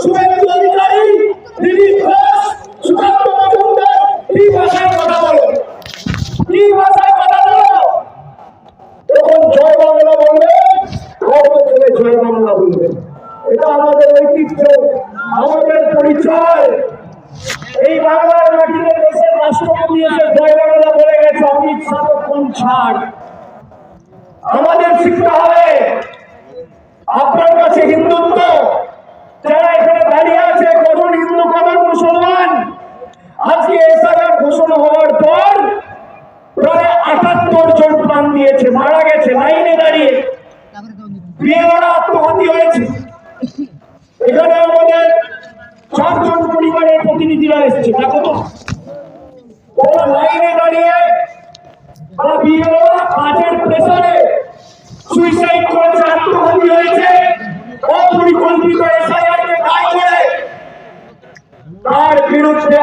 শুভেন্দু অধিকারী, দিলীপ ঘোষ, সুকান্ত মজুমদার কি ভাষায় কথা বলো, কি ভাষায় কথা বলো? যখন জয় বাংলা বলবে ছেলে জয় বাংলা বলবে। এটা আমাদের ঐতিহ্য, আমাদের পরিচয়। এই বাংলার মাটিতে দেশের রাষ্ট্রপতি এসে জয় বাংলা বলে গেছে, অমিত শাহ কোন ছাড়। আমাদের শিখতে হবে। আপনার কাছে হিন্দুত্ব, যারা এখানে দাঁড়িয়ে আছে, কজন হিন্দু কজন মুসলমান? আজকে এসআইআর ঘোষণা হওয়ার পর প্রায় ৭৮ জন প্রাণ দিয়েছে, মারা গেছে লাইনে দাঁড়িয়ে, বিয়েরা আত্মঘাতী হয়েছে। এখানে আমাদের ৪ জন পরিবারের প্রতিনিধিরা এসেছে, দেখো তো ওরা লাইনে দাঁড়িয়ে বিয়েরা কাজের প্রেসারে সুইসাইড করেছে, আত্মঘাতী হয়েছে। অপরিকল্পিত এসআইআর কে দায়ী করে তার বিরুদ্ধে